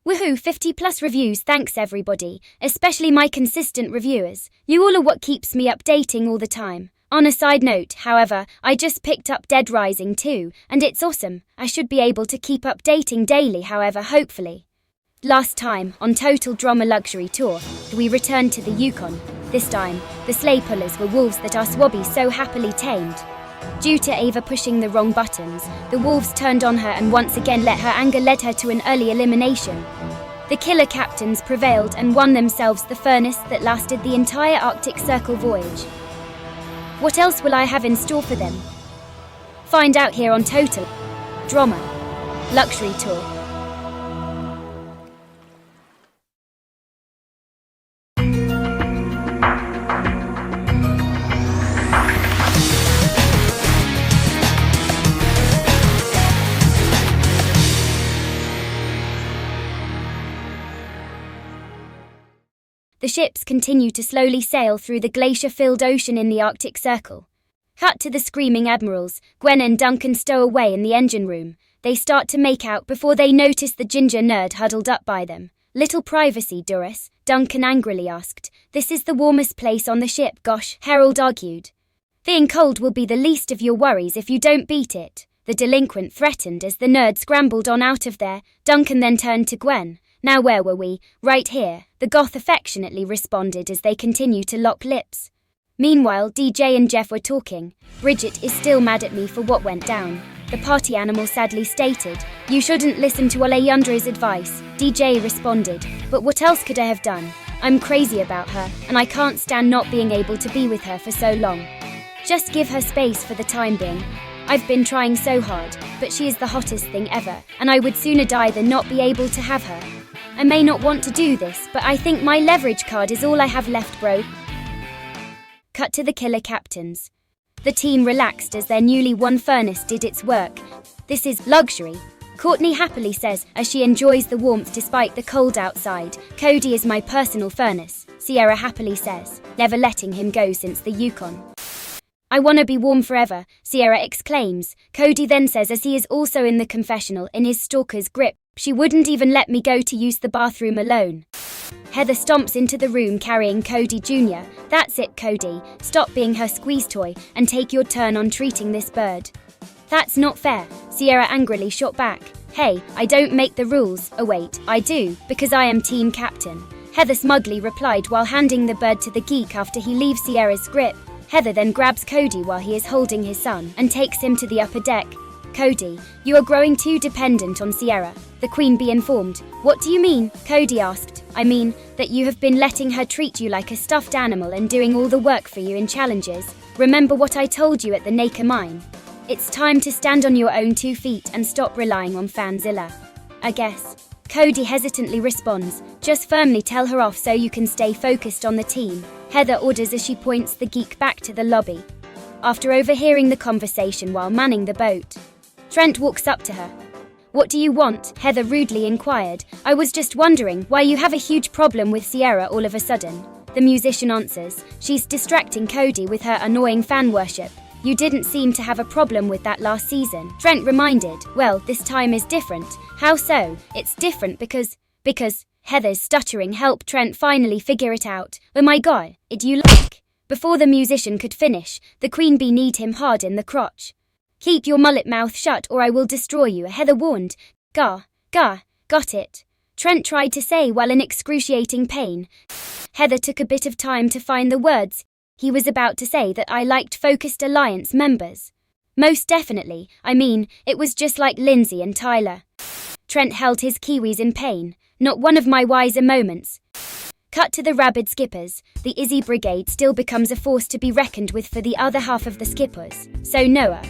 Woohoo, 50 plus reviews, thanks everybody, especially my consistent reviewers. You all are what keeps me updating all the time. On a side note, however, I just picked up Dead Rising 2, and it's awesome. I should be able to keep updating daily, however, hopefully. Last time, on Total Drama Luxury Tour, we returned to the Yukon. This time, the sleigh pullers were wolves that our Swabby so happily tamed. Due to Ava pushing the wrong buttons, the wolves turned on her and once again her anger led her to an early elimination. The killer captains prevailed and won themselves the furnace that lasted the entire Arctic Circle voyage. What else will I have in store for them? Find out here on Total Drama Luxury Tour. The ships continue to slowly sail through the glacier-filled ocean in the Arctic Circle. Cut to the screaming admirals. Gwen and Duncan stow away in the engine room. They start to make out before they notice the ginger nerd huddled up by them. Little privacy, Doris, Duncan angrily asked. This is the warmest place on the ship, gosh, Harold argued. Being cold will be the least of your worries if you don't beat it, the delinquent threatened as the nerd scrambled on out of there. Duncan then turned to Gwen. Now where were we? Right here, the goth affectionately responded as they continue to lock lips. Meanwhile, DJ and Jeff were talking. Bridget is still mad at me for what went down. The party animal sadly stated, you shouldn't listen to Alejandra's advice. DJ responded, but what else could I have done? I'm crazy about her, and I can't stand not being able to be with her for so long. Just give her space for the time being. I've been trying so hard, but she is the hottest thing ever, and I would sooner die than not be able to have her. I may not want to do this, but I think my leverage card is all I have left, bro. Cut to the killer captains. The team relaxed as their newly won furnace did its work. This is luxury, Courtney happily says as she enjoys the warmth despite the cold outside. Cody is my personal furnace, Sierra happily says, never letting him go since the Yukon. I wanna be warm forever, Sierra exclaims. Cody then says as he is also in the confessional in his stalker's grip, she wouldn't even let me go to use the bathroom alone. Heather stomps into the room carrying Cody Jr. That's it, Cody. Stop being her squeeze toy and take your turn on treating this bird. That's not fair, Sierra angrily shot back. Hey, I don't make the rules. Oh wait, I do, because I am team captain. Heather smugly replied while handing the bird to the geek after he leaves Sierra's grip. Heather then grabs Cody while he is holding his son and takes him to the upper deck. Cody, you are growing too dependent on Sierra, the Queen Bee informed. What do you mean? Cody asked. I mean, that you have been letting her treat you like a stuffed animal and doing all the work for you in challenges. Remember what I told you at the Naka mine? It's time to stand on your own 2 feet and stop relying on Fanzilla. I guess. Cody hesitantly responds, just firmly tell her off so you can stay focused on the team. Heather orders as she points the geek back to the lobby. After overhearing the conversation while manning the boat, Trent walks up to her. What do you want? Heather rudely inquired. I was just wondering why you have a huge problem with Sierra all of a sudden. The musician answers. She's distracting Cody with her annoying fan worship. You didn't seem to have a problem with that last season. Trent reminded. Well, this time is different. How so? It's different because Heather's stuttering helped Trent finally figure it out. Oh my god, it you like? Before the musician could finish, the Queen Bee kneed him hard in the crotch. Keep your mullet mouth shut or I will destroy you, Heather warned. Got it. Trent tried to say while in excruciating pain. Heather took a bit of time to find the words. He was about to say that I liked Focused Alliance members. Most definitely, I mean, it was just like Lindsay and Tyler. Trent held his kiwis in pain. Not one of my wiser moments. Cut to the rabid skippers. The Izzy Brigade still becomes a force to be reckoned with for the other half of the skippers. So Noah.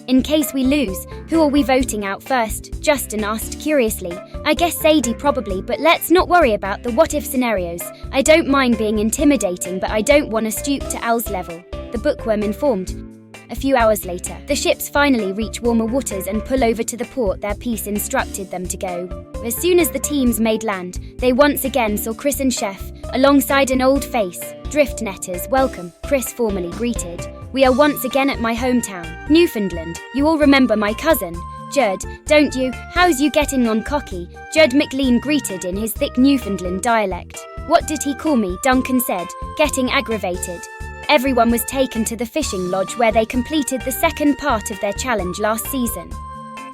In case we lose, who are we voting out first? Justin asked curiously. I guess Sadie probably, but let's not worry about the what-if scenarios. I don't mind being intimidating, but I don't want to stoop to Al's level, the bookworm informed. A few hours later, the ships finally reach warmer waters and pull over to the port their peace instructed them to go. As soon as the teams made land, they once again saw Chris and Chef, alongside an old face. Drift netters, welcome, Chris formally greeted. We are once again at my hometown, Newfoundland. You all remember my cousin? Judd, don't you? How's you getting on, cocky? Judd McLean greeted in his thick Newfoundland dialect. What did he call me? Duncan said, getting aggravated. Everyone was taken to the fishing lodge where they completed the second part of their challenge last season.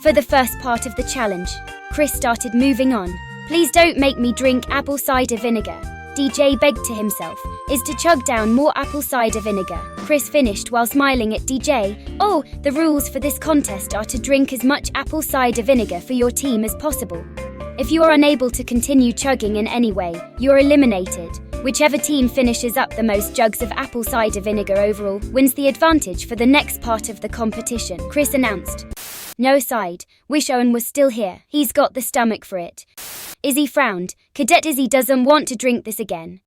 For the first part of the challenge, Chris started moving on. Please don't make me drink apple cider vinegar, DJ begged to himself, is to chug down more apple cider vinegar. Chris finished while smiling at DJ. Oh, the rules for this contest are to drink as much apple cider vinegar for your team as possible. If you are unable to continue chugging in any way, you're eliminated. Whichever team finishes up the most jugs of apple cider vinegar overall wins the advantage for the next part of the competition, Chris announced. No aside, wish Owen was still here. He's got the stomach for it. Izzy frowned. Cadet Izzy doesn't want to drink this again.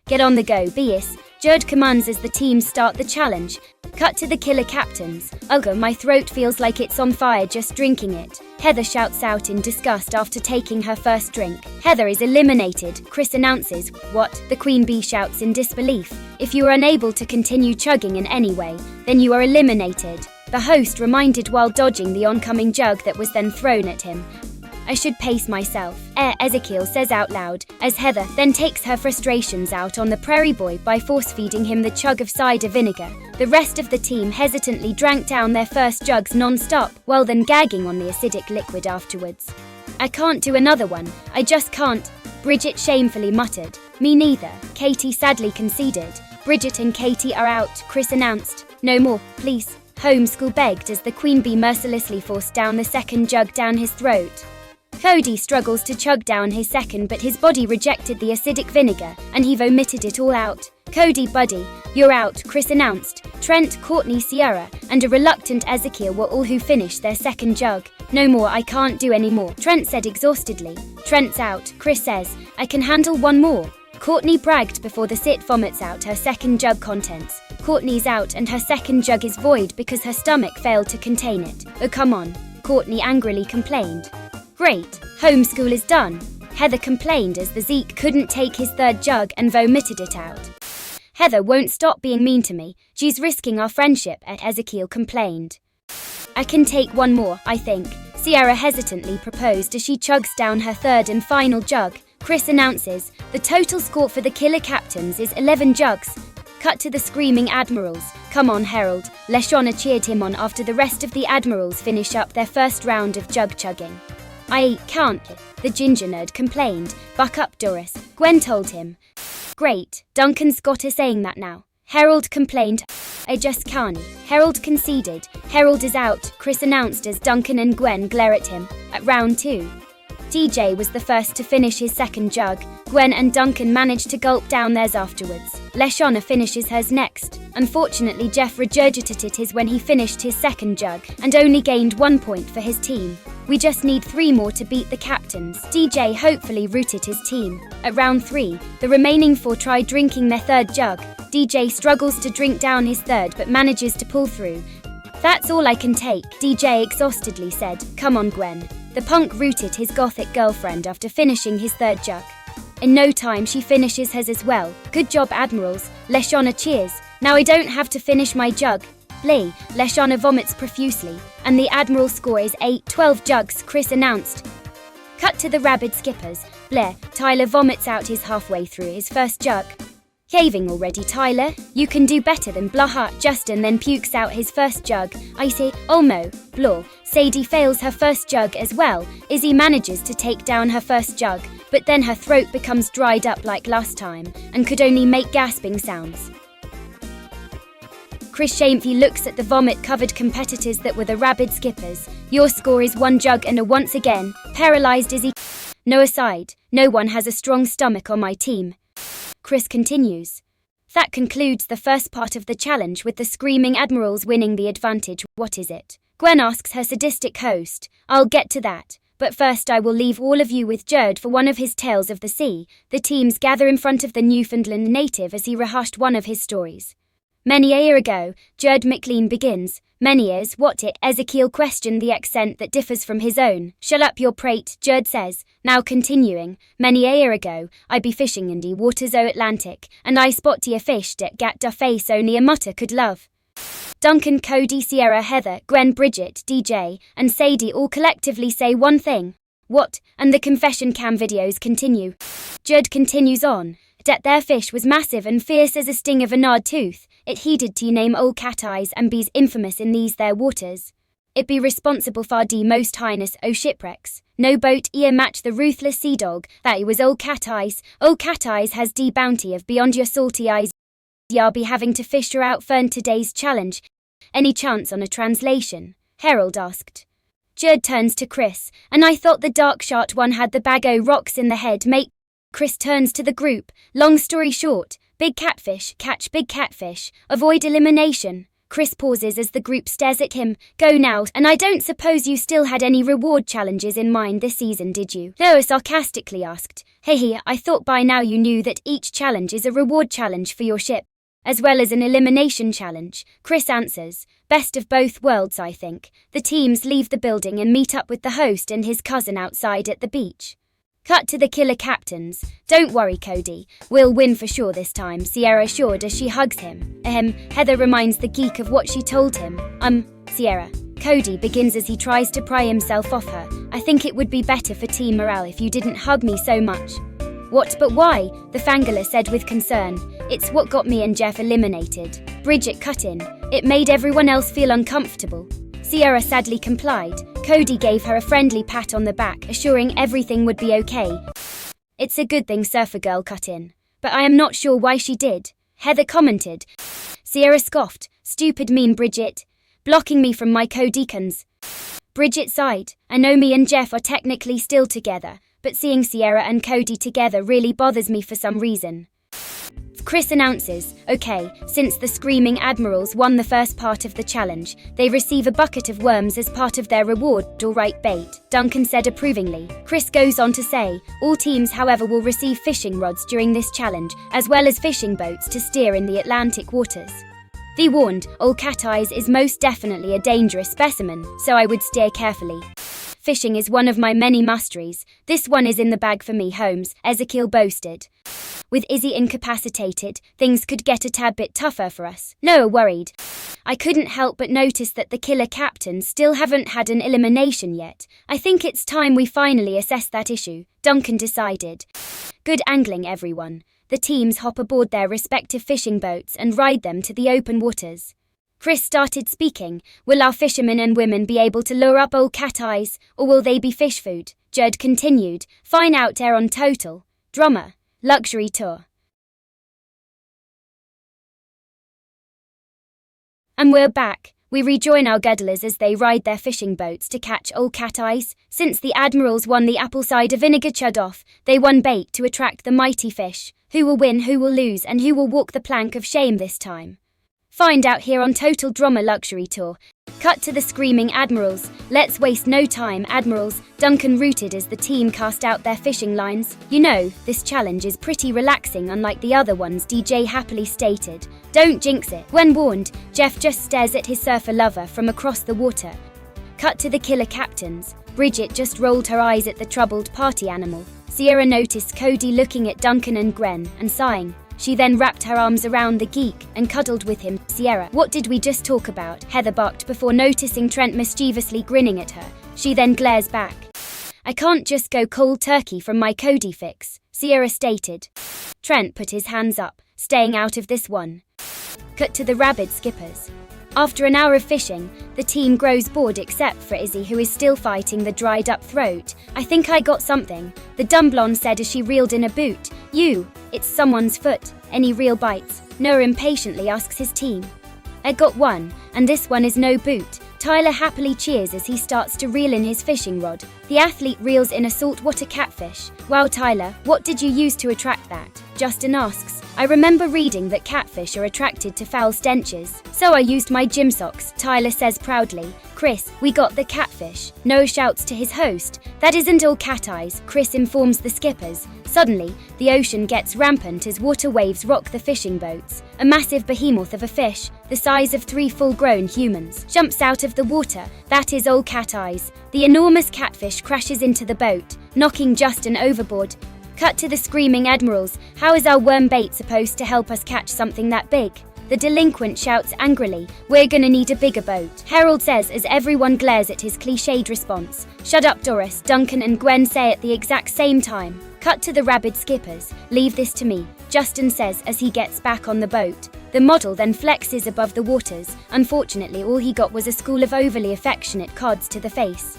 Get on the go, Beas. Judd commands as the teams start the challenge. Cut to the killer captains. Ugh, my throat feels like it's on fire just drinking it. Heather shouts out in disgust after taking her first drink. Heather is eliminated, Chris announces. What? The Queen Bee shouts in disbelief. If you are unable to continue chugging in any way, then you are eliminated, the host reminded while dodging the oncoming jug that was then thrown at him. I should pace myself, Ezekiel says out loud, as Heather then takes her frustrations out on the prairie boy by force-feeding him the chug of cider vinegar. The rest of the team hesitantly drank down their first jugs non-stop, while then gagging on the acidic liquid afterwards. I can't do another one, I just can't, Bridget shamefully muttered. Me neither, Katie sadly conceded. Bridget and Katie are out, Chris announced. No more, please. Homeschool begged as the Queen Bee mercilessly forced down the second jug down his throat. Cody struggles to chug down his second, but his body rejected the acidic vinegar, and he vomited it all out. Cody, buddy, you're out, Chris announced. Trent, Courtney, Sierra, and a reluctant Ezekiel were all who finished their second jug. No more, I can't do any more, Trent said exhaustedly. Trent's out, Chris says. I can handle one more. Courtney bragged before the sit vomits out her second jug contents. Courtney's out and her second jug is void because her stomach failed to contain it. Oh, come on, Courtney angrily complained. Great, homeschool is done, Heather complained as the Zeke couldn't take his third jug and vomited it out. Heather won't stop being mean to me, she's risking our friendship, Ezekiel complained. I can take one more, I think, Sierra hesitantly proposed as she chugs down her third and final jug. Chris announces, the total score for the killer captains is 11 jugs. Cut to the screaming admirals. Come on, Harold, Leshawna cheered him on after the rest of the admirals finish up their first round of jug chugging. I can't, the ginger nerd complained. Buck up, Doris, Gwen told him. Great, Duncan's got her saying that now. Harold complained. I just can't. Harold conceded. Harold is out, Chris announced as Duncan and Gwen glare at him. At round 2. DJ was the first to finish his second jug. Gwen and Duncan managed to gulp down theirs afterwards. Leshawna finishes hers next. Unfortunately, Jeff regurgitated his when he finished his second jug and only gained 1 point for his team. We just need 3 more to beat the captains. DJ hopefully rooted his team. At round 3, the remaining 4 try drinking their third jug. DJ struggles to drink down his third but manages to pull through. That's all I can take, DJ exhaustedly said. Come on, Gwen. The punk rooted his gothic girlfriend after finishing his third jug. In no time she finishes hers as well. Good job, admirals, Leshawna cheers. Now I don't have to finish my jug. Blee, Leshawna vomits profusely, and the admiral score is 12 jugs, Chris announced. Cut to the rabid skippers. Blair, Tyler vomits out his halfway through his first jug. Caving already, Tyler? You can do better than blah. Justin then pukes out his first jug. I say, Olmo, blah. Sadie fails her first jug as well. Izzy manages to take down her first jug, but then her throat becomes dried up like last time, and could only make gasping sounds. Chris shamefully looks at the vomit-covered competitors that were the rabid skippers. Your score is 1 jug and a once again, paralyzed Izzy. No aside, no one has a strong stomach on my team. Chris continues. That concludes the first part of the challenge with the screaming admirals winning the advantage. What is it? Gwen asks her sadistic host. I'll get to that, but first I will leave all of you with Judd for one of his tales of the sea. The teams gather in front of the Newfoundland native as he rehashed one of his stories. Many a year ago, Judd McLean begins. Many years, what it? Ezekiel questioned the accent that differs from his own. Shut up your prate, Judd says. Now continuing. Many a year ago, I be fishing in the waters o' Atlantic, and I spotty a fish dat gat da face only a mutter could love. Duncan, Cody, Sierra, Heather, Gwen, Bridget, DJ, and Sadie all collectively say one thing. What? And the confession cam videos continue. Judd continues on. Dat their fish was massive and fierce as a sting of a gnawed tooth. It heeded to name old cat eyes and be's infamous in these their waters. It be responsible for the most heinous o shipwrecks. No boat e'er match the ruthless sea dog, that he was old cat eyes. Old cat eyes has the bounty of beyond your salty eyes. Y'all be having to fish her out for today's challenge. Any chance on a translation? Harold asked. Judd turns to Chris, and I thought the dark shot one had the bag o' rocks in the head, mate. Chris turns to the group. Long story short, big catfish, catch big catfish, avoid elimination. Chris pauses as the group stares at him. Go now, and I don't suppose you still had any reward challenges in mind this season, did you? Noah sarcastically asked. Hey, I thought by now you knew that each challenge is a reward challenge for your ship, as well as an elimination challenge. Chris answers. Best of both worlds, I think. The teams leave the building and meet up with the host and his cousin outside at the beach. Cut to the killer captains. Don't worry, Cody. We'll win for sure this time, Sierra assured as she hugs him. Heather reminds the geek of what she told him. Sierra. Cody begins as he tries to pry himself off her. I think it would be better for team morale if you didn't hug me so much. What, but why? The Fangirl said with concern. It's what got me and Jeff eliminated. Bridget cut in. It made everyone else feel uncomfortable. Sierra sadly complied. Cody gave her a friendly pat on the back, assuring everything would be okay. It's a good thing Surfer Girl cut in. But I am not sure why she did. Heather commented. Sierra scoffed. Stupid mean Bridget. Blocking me from my co-deacons. Bridget sighed. I know me and Jeff are technically still together, but seeing Sierra and Cody together really bothers me for some reason. Chris announces, okay, since the Screaming Admirals won the first part of the challenge, they receive a bucket of worms as part of their reward. All right, bait, Duncan said approvingly. Chris goes on to say, all teams however will receive fishing rods during this challenge, as well as fishing boats to steer in the Atlantic waters. Be warned, old cat eyes is most definitely a dangerous specimen, so I would steer carefully. Fishing is one of my many masteries. This one is in the bag for me, Holmes, Ezekiel boasted. With Izzy incapacitated, things could get a tad bit tougher for us. Noah worried. I couldn't help but notice that the killer captains still haven't had an elimination yet. I think it's time we finally assess that issue, Duncan decided. Good angling, everyone. The teams hop aboard their respective fishing boats and ride them to the open waters. Chris started speaking. Will our fishermen and women be able to lure up old cat eyes, or will they be fish food? Judd continued. Fine out there on Total. Drummer. Luxury tour. And we're back. We rejoin our guddlers as they ride their fishing boats to catch old cat eyes. Since the Admirals won the apple cider vinegar chud-off, they won bait to attract the mighty fish. Who will win, who will lose, and who will walk the plank of shame this time? Find out here on Total Drummer Luxury Tour. Cut to the Screaming Admirals. Let's waste no time, Admirals. Duncan rooted as the team cast out their fishing lines. You know, this challenge is pretty relaxing unlike the other ones, DJ happily stated. Don't jinx it. When warned, Jeff just stares at his surfer lover from across the water. Cut to the killer captains. Bridget just rolled her eyes at the troubled party animal. Sierra noticed Cody looking at Duncan and Gwen and sighing. She then wrapped her arms around the geek and cuddled with him. Sierra, what did we just talk about? Heather barked before noticing Trent mischievously grinning at her. She then glares back. I can't just go cold turkey from my Cody fix, Sierra stated. Trent put his hands up, staying out of this one. Cut to the rabid skippers. After an hour of fishing, the team grows bored except for Izzy, who is still fighting the dried up throat. I think I got something, the dumb blonde said as she reeled in a boot. It's someone's foot. Any real bites? Noah impatiently asks his team. I got one, and this one is no boot. Tyler happily cheers as he starts to reel in his fishing rod. The athlete reels in a saltwater catfish. Wow, Tyler, what did you use to attract that? Justin asks. I remember reading that catfish are attracted to foul stenches, so I used my gym socks, Tyler says proudly. Chris, we got the catfish. Noah shouts to his host. That isn't all cat eyes, Chris informs the skippers. Suddenly, the ocean gets rampant as water waves rock the fishing boats. A massive behemoth of a fish, the size of 3 full-grown humans, jumps out of the water. That is old cat eyes. The enormous catfish crashes into the boat, knocking Justin overboard. Cut to the Screaming Admirals. How is our worm bait supposed to help us catch something that big? The delinquent shouts angrily, "We're gonna need a bigger boat," Harold says as everyone glares at his cliched response. "Shut up, Doris," Duncan and Gwen say at the exact same time. Cut to the rabid skippers. "Leave this to me," Justin says as he gets back on the boat. The model then flexes above the waters. Unfortunately, all he got was a school of overly affectionate cods to the face.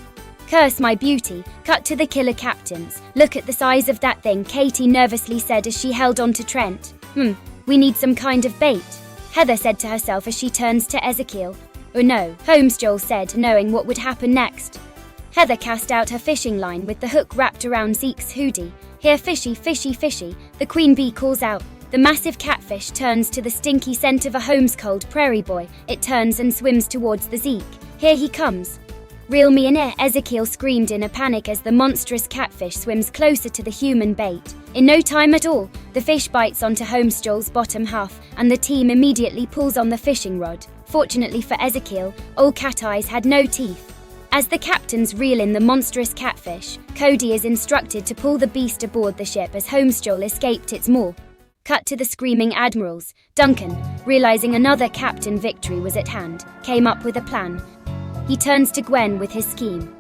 "Curse my beauty." Cut to the killer captains. "Look at the size of that thing," Katie nervously said as she held on to Trent. We need some kind of bait," Heather said to herself as she turns to Ezekiel. "Oh no," Holmes Joel said, knowing what would happen next. Heather cast out her fishing line with the hook wrapped around Zeke's hoodie. "Here, fishy, fishy, fishy," the queen bee calls out. The massive catfish turns to the stinky scent of a Holmes-cold prairie boy. It turns and swims towards the Zeke. "Here he comes." "Reel me in here," Ezekiel screamed in a panic as the monstrous catfish swims closer to the human bait. In no time at all, the fish bites onto Holmes Joel's bottom half, and the team immediately pulls on the fishing rod. Fortunately for Ezekiel, old Cat Eyes had no teeth. As the captains reel in the monstrous catfish, Cody is instructed to pull the beast aboard the ship as Holmes Joel escaped its maw. Cut to the screaming admirals. Duncan, realizing another captain victory was at hand, came up with a plan. He turns to Gwen with his scheme.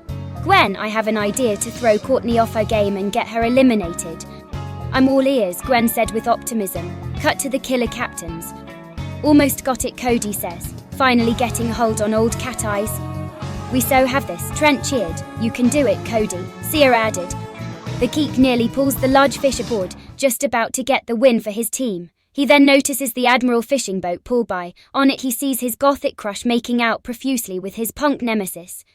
"Gwen, I have an idea to throw Courtney off her game and get her eliminated." "I'm all ears," Gwen said with optimism. Cut to the killer captains. "Almost got it," Cody says, finally getting a hold on old Cat Eyes. "We so have this," Trent cheered. "You can do it, Cody," Sierra added. The geek nearly pulls the large fish aboard, just about to get the win for his team. He then notices the Admiral fishing boat pull by. On it he sees his gothic crush making out profusely with his punk nemesis.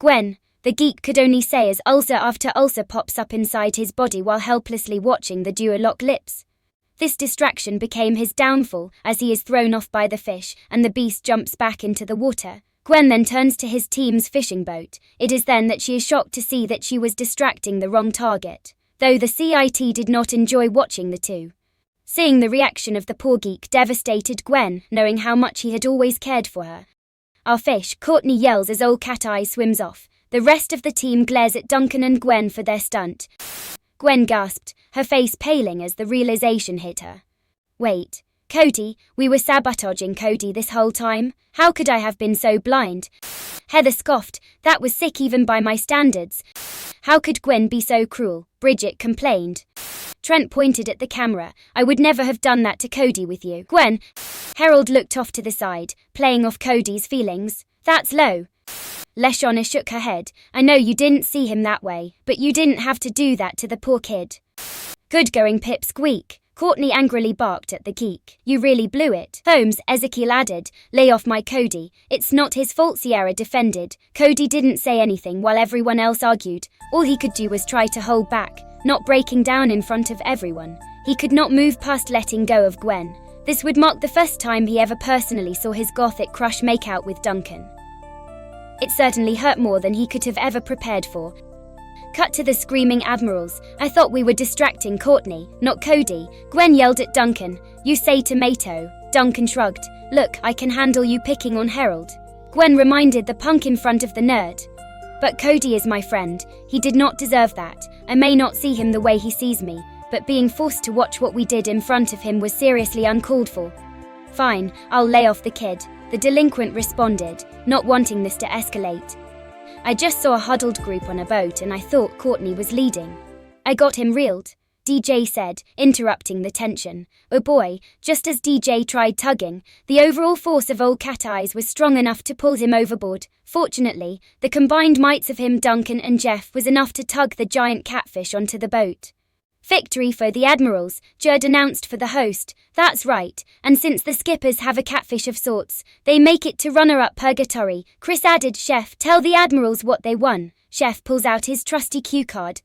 "Gwen," the geek could only say as ulcer after ulcer pops up inside his body while helplessly watching the duo lock lips. This distraction became his downfall as he is thrown off by the fish and the beast jumps back into the water. Gwen then turns to his team's fishing boat. It is then that she is shocked to see that she was distracting the wrong target, though the CIT did not enjoy watching the two. Seeing the reaction of the poor geek devastated Gwen, knowing how much he had always cared for her. "Our fish," Courtney yells as old Cat Eye swims off. The rest of the team glares at Duncan and Gwen for their stunt. Gwen gasped, her face paling as the realization hit her. "Wait, Cody, we were sabotaging Cody this whole time? How could I have been so blind?" Heather scoffed, "That was sick even by my standards." "How could Gwen be so cruel?" Bridget complained. Trent pointed at the camera. "I would never have done that to Cody with you." "Gwen," Harold looked off to the side, playing off Cody's feelings. "That's low." Leshana shook her head. "I know you didn't see him that way, but you didn't have to do that to the poor kid." "Good going, Pip Squeak." Courtney angrily barked at the geek. "You really blew it." "Holmes," Ezekiel added, "lay off my Cody. It's not his fault," Sierra defended. "Cody didn't say anything while everyone else argued. All he could do was try to hold back, not breaking down in front of everyone. He could not move past letting go of Gwen. This would mark the first time he ever personally saw his gothic crush make out with Duncan. It certainly hurt more than he could have ever prepared for. Cut to the screaming admirals. "I thought we were distracting Courtney, not Cody." Gwen yelled at Duncan. "You say tomato." Duncan shrugged. "Look, I can handle you picking on Harold." Gwen reminded the punk in front of the nerd. "But Cody is my friend. He did not deserve that. I may not see him the way he sees me, but being forced to watch what we did in front of him was seriously uncalled for." "Fine, I'll lay off the kid," the delinquent responded, not wanting this to escalate. "I just saw a huddled group on a boat and I thought Courtney was leading. I got him reeled," DJ said, interrupting the tension. Oh boy, just as DJ tried tugging, the overall force of old Cat Eyes was strong enough to pull him overboard. Fortunately, the combined mights of him, Duncan and Jeff, was enough to tug the giant catfish onto the boat. "Victory for the Admirals," Judd announced for the host. "That's right, and since the skippers have a catfish of sorts, they make it to runner-up purgatory." Chris added, "Chef, tell the Admirals what they won." Chef pulls out his trusty cue card.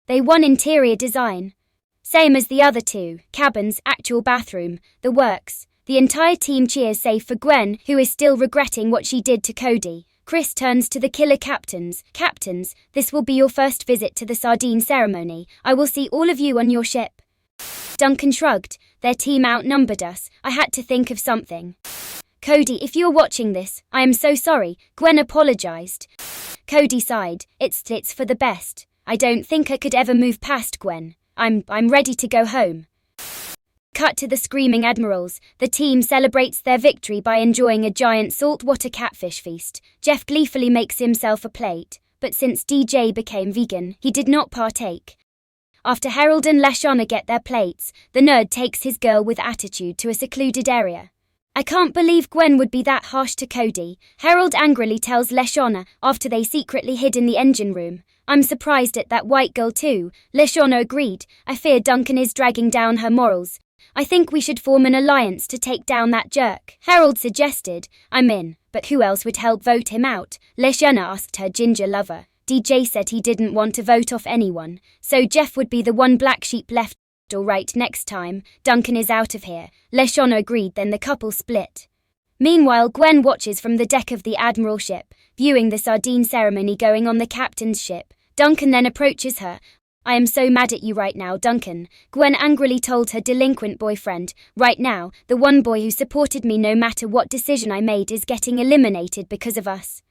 "They won interior design. Same as the other two, cabins, actual bathroom, the works." The entire team cheers save for Gwen, who is still regretting what she did to Cody. Chris turns to the killer captains. "Captains, this will be your first visit to the sardine ceremony. I will see all of you on your ship." Duncan shrugged. "Their team outnumbered us. I had to think of something." "Cody, if you're watching this, I am so sorry." Gwen apologized. Cody sighed. It's for the best. "I don't think I could ever move past Gwen. I'm ready to go home." Cut to the screaming admirals. The team celebrates their victory by enjoying a giant saltwater catfish feast. Jeff gleefully makes himself a plate, but since DJ became vegan, he did not partake. After Harold and Lashana get their plates, the nerd takes his girl with attitude to a secluded area. I can't believe Gwen would be that harsh to Cody, Harold angrily tells Lashana after they secretly hid in the engine room. I'm surprised at that white girl too, Lashana agreed. I fear Duncan is dragging down her morals. I think we should form an alliance to take down that jerk, Harold suggested. I'm in, but who else would help vote him out? Lashana asked her ginger lover. DJ said he didn't want to vote off anyone, so Jeff would be the one black sheep left. All right, next time, Duncan is out of here. Lashana agreed, then the couple split. Meanwhile, Gwen watches from the deck of the Admiral ship, viewing the sardine ceremony going on the captain's ship. Duncan then approaches her. I am so mad at you right now, Duncan, Gwen angrily told her delinquent boyfriend. Right now, the one boy who supported me no matter what decision I made is getting eliminated because of us.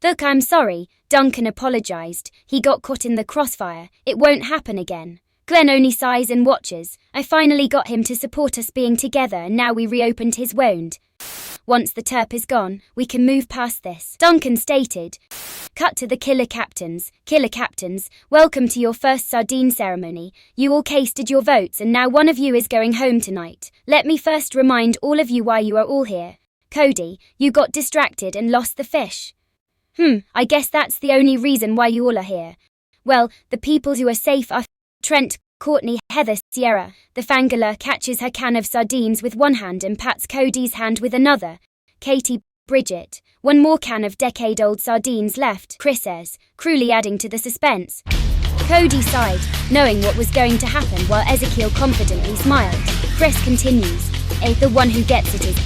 Look, I'm sorry, Duncan apologized. He got caught in the crossfire. It won't happen again. Gwen only sighs and watches. I finally got him to support us being together and now we reopened his wound. Once the terp is gone, we can move past this, Duncan stated. Cut to the killer captains. Killer captains, welcome to your first sardine ceremony. You all casted your votes and now one of you is going home tonight. Let me first remind all of you why you are all here. Cody, you got distracted and lost the fish. I guess that's the only reason why you all are here. Well, the people who are safe are Trent, Courtney, Heather, Sierra. The Fangirl catches her can of sardines with one hand and pats Cody's hand with another. Katie, Bridget. One more can of decade-old sardines left, Chris says, cruelly adding to the suspense. Cody sighed, knowing what was going to happen while Ezekiel confidently smiled. Chris continues. The one who gets it is...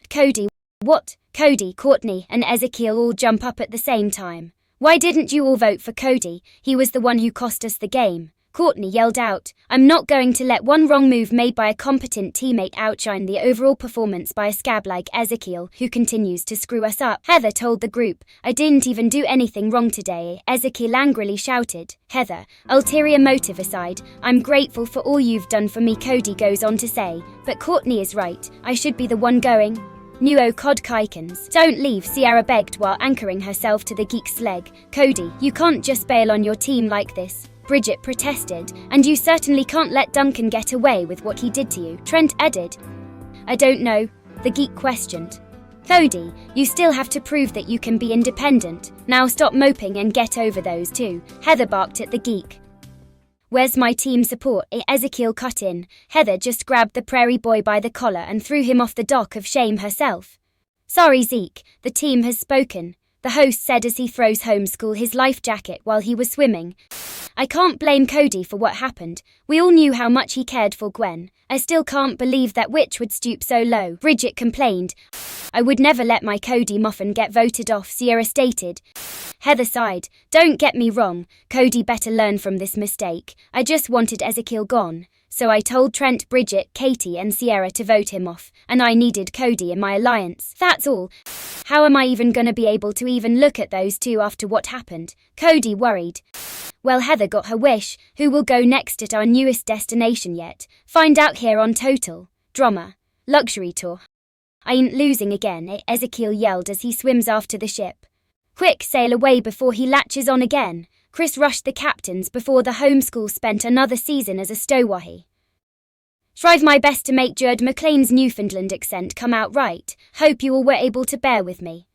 Cody. What? Cody, Courtney, and Ezekiel all jump up at the same time. Why didn't you all vote for Cody? He was the one who cost us the game. Courtney yelled out. I'm not going to let one wrong move made by a competent teammate outshine the overall performance by a scab like Ezekiel, who continues to screw us up. Heather told the group. I didn't even do anything wrong today, Ezekiel angrily shouted. Heather, ulterior motive aside, I'm grateful for all you've done for me, Cody goes on to say. But Courtney is right. I should be the one going. Nuo Cod Kikens. Don't leave, Sierra begged while anchoring herself to the geek's leg. Cody, you can't just bail on your team like this, Bridget protested, and you certainly can't let Duncan get away with what he did to you, Trent added. I don't know, the geek questioned. Cody, you still have to prove that you can be independent. Now stop moping and get over those two, Heather barked at the geek. Where's my team support? Ezekiel cut in. Heather just grabbed the prairie boy by the collar and threw him off the dock of shame herself. Sorry, Zeke, the team has spoken, the host said as he throws homeschool his life jacket while he was swimming. I can't blame Cody for what happened. We all knew how much he cared for Gwen. I still can't believe that witch would stoop so low, Bridget complained. I would never let my Cody muffin get voted off, Sierra stated. Heather sighed. Don't get me wrong, Cody better learn from this mistake. I just wanted Ezekiel gone. So I told Trent, Bridget, Katie and Sierra to vote him off, and I needed Cody in my alliance. That's all. How am I even gonna be able to even look at those two after what happened? Cody worried. Well, Heather got her wish. Who will go next at our newest destination yet? Find out here on Total Drama Luxury Tour. I ain't losing again, Ezekiel yelled as he swims after the ship. Quick, sail away before he latches on again. Chris rushed the captains before the homeschool spent another season as a stowawahi. Strive my best to make Judd McLean's Newfoundland accent come out right. Hope you all were able to bear with me.